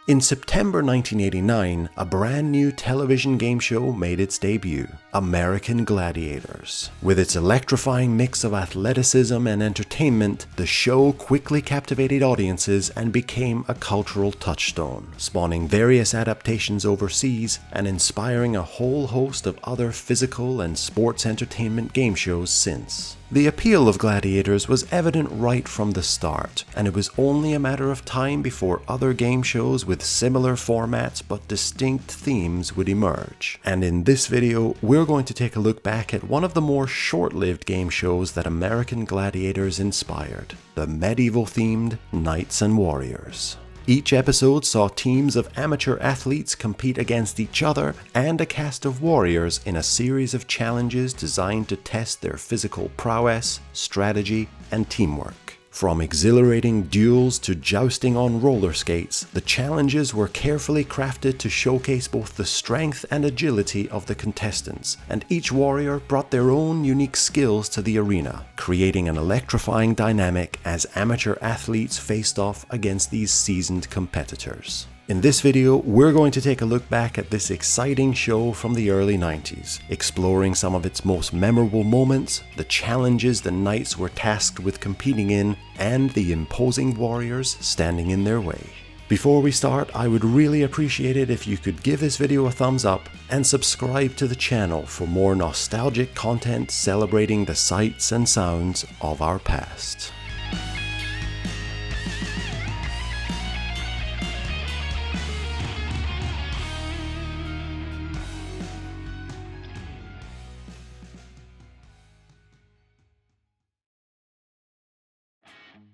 In September 1989, a brand new television game show made its debut, American Gladiators. With its electrifying mix of athleticism and entertainment, the show quickly captivated audiences and became a cultural touchstone, spawning various adaptations overseas and inspiring a whole host of other physical and sports entertainment game shows since. The appeal of Gladiators was evident right from the start, and it was only a matter of time before other game shows with similar formats but distinct themes would emerge. And in this video, we're going to take a look back at one of the more short-lived game shows that American Gladiators inspired, the medieval-themed Knights and Warriors. Each episode saw teams of amateur athletes compete against each other and a cast of warriors in a series of challenges designed to test their physical prowess, strategy, and teamwork. From exhilarating duels to jousting on roller skates, the challenges were carefully crafted to showcase both the strength and agility of the contestants, and each warrior brought their own unique skills to the arena, creating an electrifying dynamic as amateur athletes faced off against these seasoned competitors. In this video, we're going to take a look back at this exciting show from the early 90s, exploring some of its most memorable moments, the challenges the Knights were tasked with competing in, and the imposing warriors standing in their way. Before we start, I would really appreciate it if you could give this video a thumbs up and subscribe to the channel for more nostalgic content celebrating the sights and sounds of our past.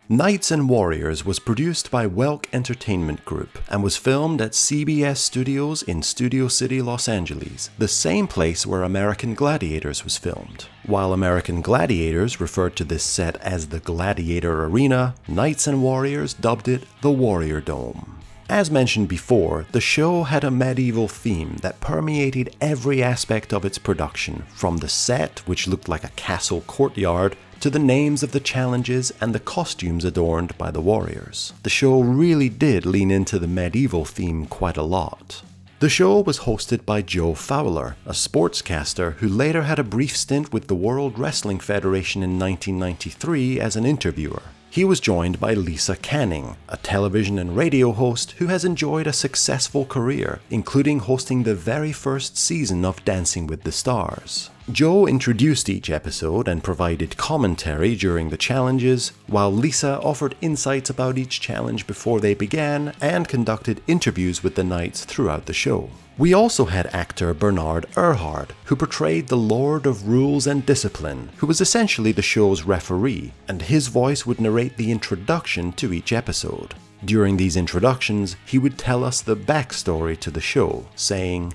Knights and Warriors was produced by Welk Entertainment Group and was filmed at CBS Studios in Studio City, Los Angeles, the same place where American Gladiators was filmed. While American Gladiators referred to this set as the Gladiator Arena, Knights and Warriors dubbed it the Warrior Dome. As mentioned before, the show had a medieval theme that permeated every aspect of its production, from the set, which looked like a castle courtyard, to the names of the challenges and the costumes adorned by the warriors. The show really did lean into the medieval theme quite a lot. The show was hosted by Joe Fowler, a sportscaster who later had a brief stint with the World Wrestling Federation in 1993 as an interviewer. He was joined by Lisa Canning, a television and radio host who has enjoyed a successful career, including hosting the very first season of Dancing with the Stars. Joe introduced each episode and provided commentary during the challenges, while Lisa offered insights about each challenge before they began and conducted interviews with the Knights throughout the show. We also had actor Bernard Erhard, who portrayed the Lord of Rules and Discipline, who was essentially the show's referee, and his voice would narrate the introduction to each episode. During these introductions, he would tell us the backstory to the show, saying,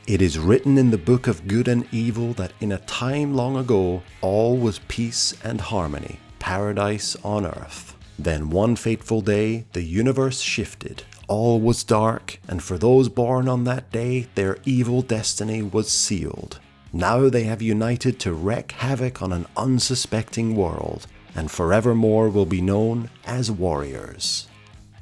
"It is written in the book of good and evil that in a time long ago all was peace and harmony, paradise on earth. Then one fateful day the universe shifted. All was dark, and for those born on that day, their evil destiny was sealed. Now they have united to wreak havoc on an unsuspecting world, and forevermore will be known as warriors."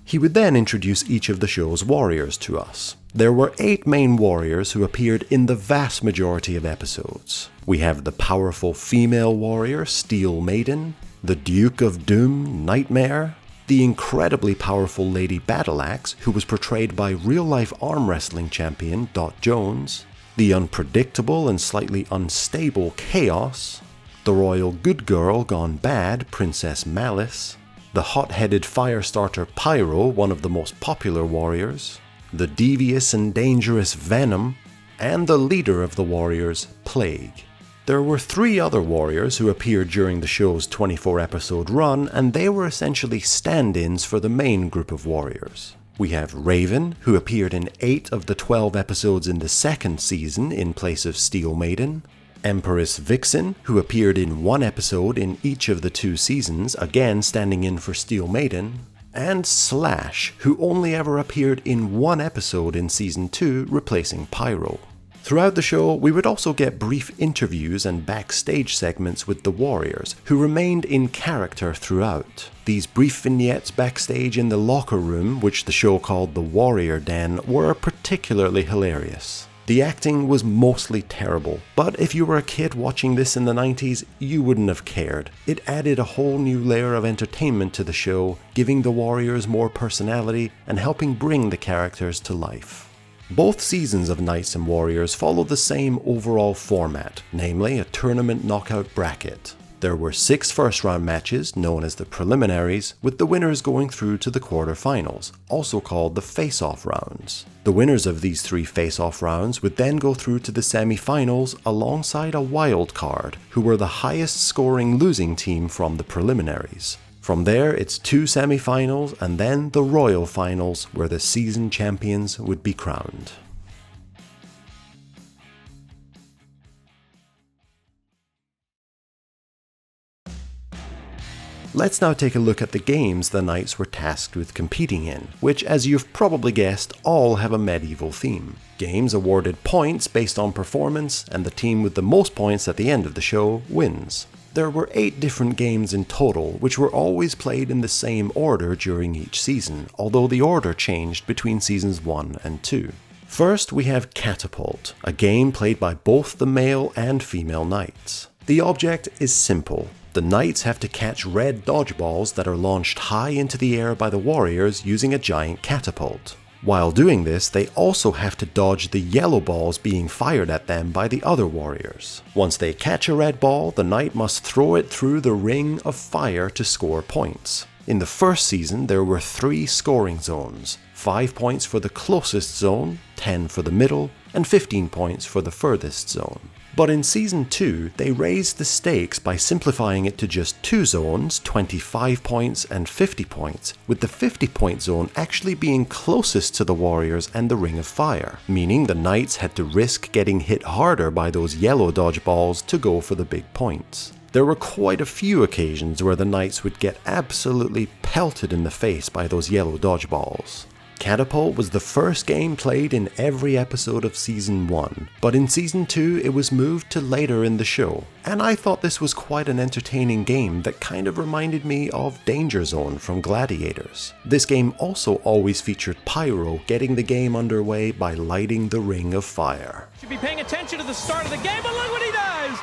He would then introduce each of the show's warriors to us. There were 8 main warriors who appeared in the vast majority of episodes. We have the powerful female warrior, Steel Maiden, the Duke of Doom, Nightmare, the incredibly powerful Lady Battleaxe, who was portrayed by real-life arm wrestling champion Dot Jones, the unpredictable and slightly unstable Chaos, the royal good girl gone bad, Princess Malice, the hot-headed firestarter Pyro, one of the most popular warriors, the devious and dangerous Venom, and the leader of the warriors, Plague. There were 3 other warriors who appeared during the show's 24-episode run, and they were essentially stand-ins for the main group of warriors. We have Raven, who appeared in 8 of the 12 episodes in the second season in place of Steel Maiden, Empress Vixen, who appeared in 1 episode in each of the 2 seasons, again standing in for Steel Maiden, and Slash, who only ever appeared in 1 episode in Season 2, replacing Pyro. Throughout the show, we would also get brief interviews and backstage segments with the Warriors, who remained in character throughout. These brief vignettes backstage in the locker room, which the show called the Warrior Den, were particularly hilarious. The acting was mostly terrible, but if you were a kid watching this in the 90s, you wouldn't have cared. It added a whole new layer of entertainment to the show, giving the Warriors more personality and helping bring the characters to life. Both seasons of Knights and Warriors follow the same overall format, namely a tournament knockout bracket. There were 6 first-round matches, known as the preliminaries, with the winners going through to the quarterfinals, also called the face-off rounds. The winners of these 3 face-off rounds would then go through to the semi-finals alongside a wild card, who were the highest-scoring losing team from the preliminaries. From there, it's 2 semi-finals and then the Royal Finals, where the season champions would be crowned. Let's now take a look at the games the Knights were tasked with competing in, which, as you've probably guessed, all have a medieval theme. Games awarded points based on performance, and the team with the most points at the end of the show wins. There were 8 different games in total, which were always played in the same order during each season, although the order changed between seasons 1 and 2. First, we have Catapult, a game played by both the male and female Knights. The object is simple. The Knights have to catch red dodgeballs that are launched high into the air by the Warriors using a giant catapult. While doing this, they also have to dodge the yellow balls being fired at them by the other Warriors. Once they catch a red ball, the Knight must throw it through the ring of fire to score points. In the first season, there were 3 scoring zones, 5 points for the closest zone, 10 for the middle, and 15 points for the furthest zone. But in Season 2, they raised the stakes by simplifying it to just 2 zones, 25 points and 50 points, with the 50-point zone actually being closest to the Warriors and the Ring of Fire, meaning the Knights had to risk getting hit harder by those yellow dodgeballs to go for the big points. There were quite a few occasions where the Knights would get absolutely pelted in the face by those yellow dodgeballs. Catapult was the first game played in every episode of Season 1, but in Season 2 it was moved to later in the show, and I thought this was quite an entertaining game that kind of reminded me of Danger Zone from Gladiators. This game also always featured Pyro getting the game underway by lighting the Ring of Fire. Should be paying attention to the start of the game, but look what he does!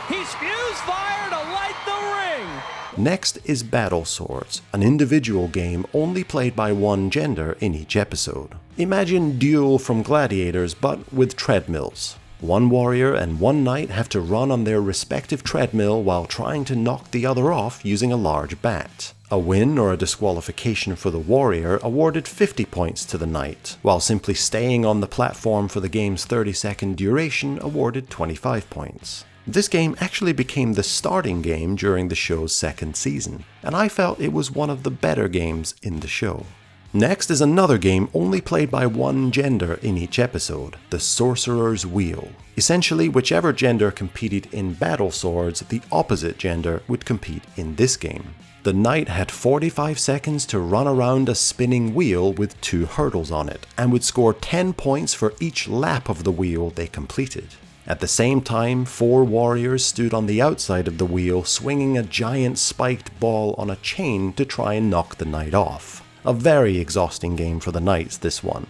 He spews fire to light the ring! Next is Battle Swords, an individual game only played by one gender in each episode. Imagine Duel from Gladiators, but with treadmills. One warrior and one knight have to run on their respective treadmill while trying to knock the other off using a large bat. A win or a disqualification for the warrior awarded 50 points to the knight, while simply staying on the platform for the game's 30-second duration awarded 25 points. This game actually became the starting game during the show's 2nd season, and I felt it was one of the better games in the show. Next is another game only played by one gender in each episode, the Sorcerer's Wheel. Essentially, whichever gender competed in Battle Swords, the opposite gender would compete in this game. The knight had 45 seconds to run around a spinning wheel with 2 hurdles on it, and would score 10 points for each lap of the wheel they completed. At the same time, 4 warriors stood on the outside of the wheel swinging a giant spiked ball on a chain to try and knock the knight off. A very exhausting game for the knights, this one.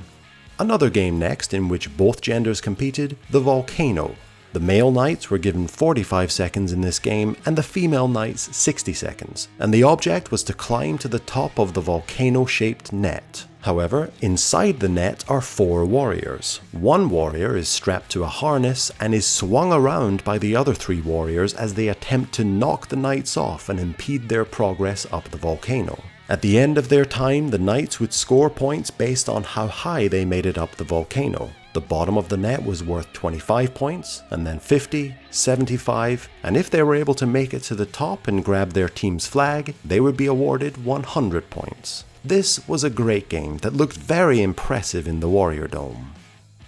Another game next in which both genders competed, the Volcano. The male knights were given 45 seconds in this game and the female knights 60 seconds, and the object was to climb to the top of the volcano-shaped net. However, inside the net are 4 warriors. One warrior is strapped to a harness and is swung around by the other 3 warriors as they attempt to knock the knights off and impede their progress up the volcano. At the end of their time, the knights would score points based on how high they made it up the volcano. The bottom of the net was worth 25 points, and then 50, 75, and if they were able to make it to the top and grab their team's flag, they would be awarded 100 points. This was a great game that looked very impressive in the Warrior Dome.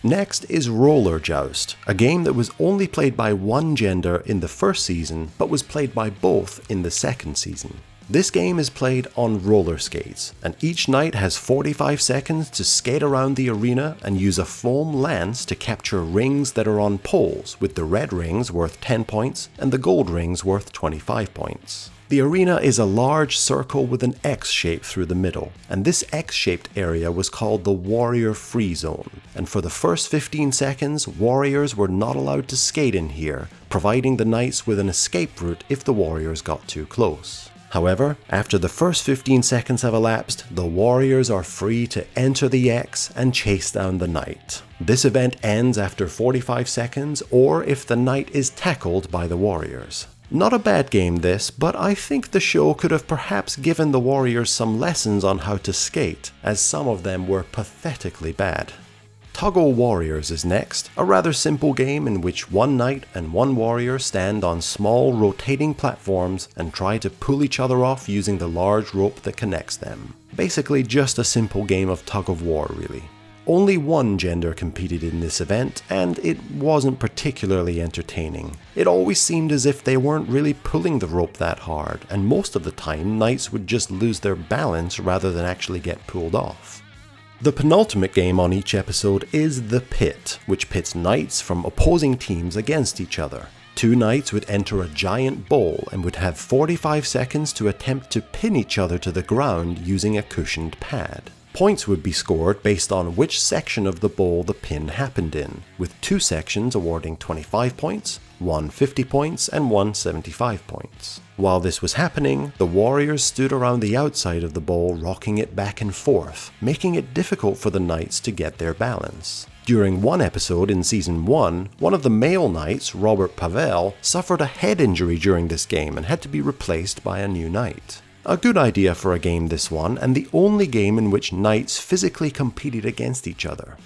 Next is Roller Joust, a game that was only played by one gender in the first season, but was played by both in the 2nd season. This game is played on roller skates, and each knight has 45 seconds to skate around the arena and use a foam lance to capture rings that are on poles, with the red rings worth 10 points and the gold rings worth 25 points. The arena is a large circle with an X shape through the middle, and this X-shaped area was called the Warrior Free Zone, and for the first 15 seconds, warriors were not allowed to skate in here, providing the knights with an escape route if the warriors got too close. However, after the first 15 seconds have elapsed, the warriors are free to enter the X and chase down the knight. This event ends after 45 seconds or if the knight is tackled by the warriors. Not a bad game this, but I think the show could have perhaps given the warriors some lessons on how to skate, as some of them were pathetically bad. Toggle Warriors is next, a rather simple game in which one knight and one warrior stand on small rotating platforms and try to pull each other off using the large rope that connects them. Basically just a simple game of tug of war really. Only one gender competed in this event, and it wasn't particularly entertaining. It always seemed as if they weren't really pulling the rope that hard, and most of the time knights would just lose their balance rather than actually get pulled off. The penultimate game on each episode is The Pit, which pits knights from opposing teams against each other. Two knights would enter a giant bowl and would have 45 seconds to attempt to pin each other to the ground using a cushioned pad. Points would be scored based on which section of the bowl the pin happened in, with two sections awarding 25 points, one 50 points, and one 75 points. While this was happening, the warriors stood around the outside of the bowl rocking it back and forth, making it difficult for the knights to get their balance. During one episode in Season 1, one of the male knights, Robert Pavel, suffered a head injury during this game and had to be replaced by a new knight. A good idea for a game this one, and the only game in which knights physically competed against each other.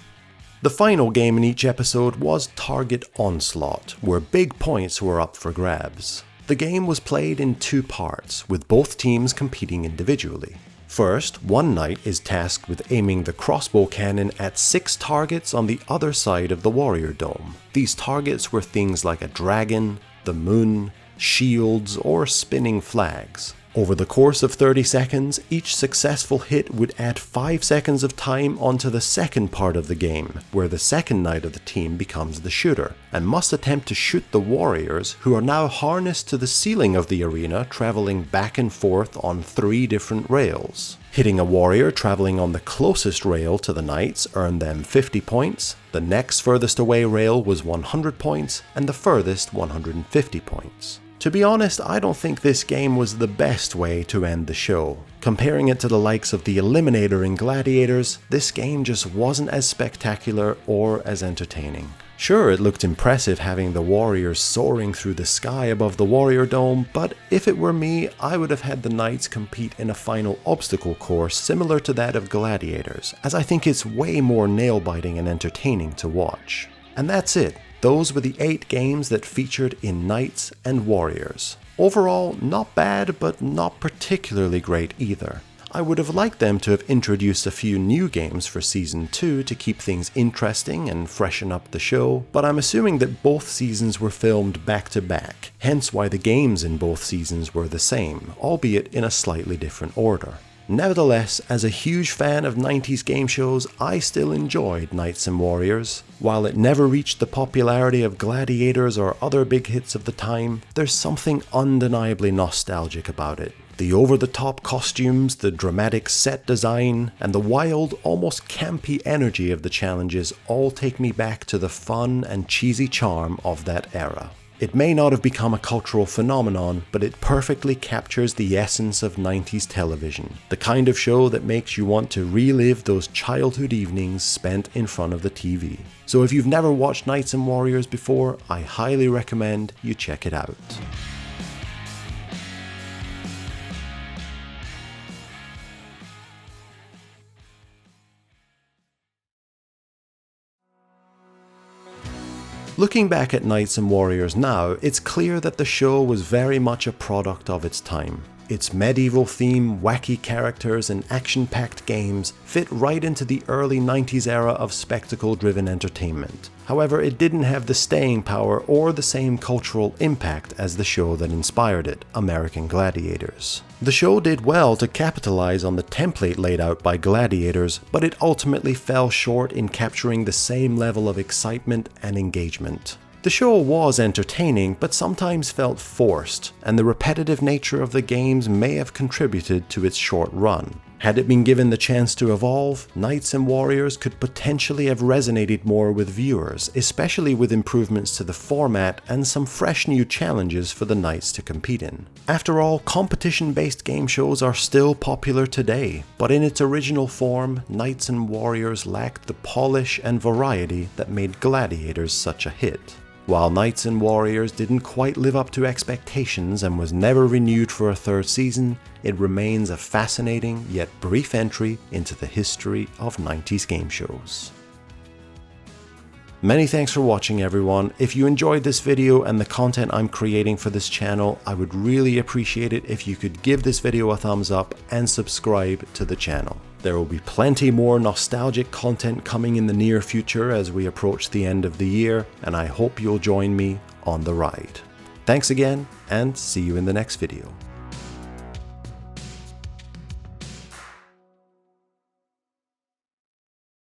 The final game in each episode was Target Onslaught, where big points were up for grabs. The game was played in two parts, with both teams competing individually. First, one knight is tasked with aiming the crossbow cannon at 6 targets on the other side of the warrior dome. These targets were things like a dragon, the moon, shields, or spinning flags. Over the course of 30 seconds, each successful hit would add 5 seconds of time onto the second part of the game, where the second knight of the team becomes the shooter, and must attempt to shoot the warriors, who are now harnessed to the ceiling of the arena, traveling back and forth on 3 different rails. Hitting a warrior traveling on the closest rail to the knights earned them 50 points, the next furthest away rail was 100 points, and the furthest 150 points. To be honest, I don't think this game was the best way to end the show. Comparing it to the likes of the Eliminator in Gladiators, this game just wasn't as spectacular or as entertaining. Sure, it looked impressive having the warriors soaring through the sky above the warrior dome, but if it were me, I would have had the knights compete in a final obstacle course similar to that of Gladiators, as I think it's way more nail-biting and entertaining to watch. And that's it. Those were the 8 games that featured in Knights and Warriors. Overall, not bad, but not particularly great either. I would have liked them to have introduced a few new games for Season 2 to keep things interesting and freshen up the show, but I'm assuming that both seasons were filmed back to back, hence why the games in both seasons were the same, albeit in a slightly different order. Nevertheless, as a huge fan of 90s game shows, I still enjoyed Knights and Warriors. While it never reached the popularity of Gladiators or other big hits of the time, there's something undeniably nostalgic about it. The over-the-top costumes, the dramatic set design, and the wild, almost campy energy of the challenges all take me back to the fun and cheesy charm of that era. It may not have become a cultural phenomenon, but it perfectly captures the essence of 90s television, the kind of show that makes you want to relive those childhood evenings spent in front of the TV. So if you've never watched Knights and Warriors before, I highly recommend you check it out. Looking back at Knights and Warriors now, it's clear that the show was very much a product of its time. Its medieval theme, wacky characters, and action-packed games fit right into the early 90s era of spectacle-driven entertainment. However, it didn't have the staying power or the same cultural impact as the show that inspired it, American Gladiators. The show did well to capitalize on the template laid out by Gladiators, but it ultimately fell short in capturing the same level of excitement and engagement. The show was entertaining, but sometimes felt forced, and the repetitive nature of the games may have contributed to its short run. Had it been given the chance to evolve, Knights and Warriors could potentially have resonated more with viewers, especially with improvements to the format and some fresh new challenges for the Knights to compete in. After all, competition-based game shows are still popular today, but in its original form, Knights and Warriors lacked the polish and variety that made Gladiators such a hit. While Knights and Warriors didn't quite live up to expectations and was never renewed for a third season, it remains a fascinating yet brief entry into the history of 90s game shows. Many thanks for watching, everyone. If you enjoyed this video and the content I'm creating for this channel, I would really appreciate it if you could give this video a thumbs up and subscribe to the channel. There will be plenty more nostalgic content coming in the near future as we approach the end of the year, and I hope you'll join me on the ride. Thanks again, and see you in the next video.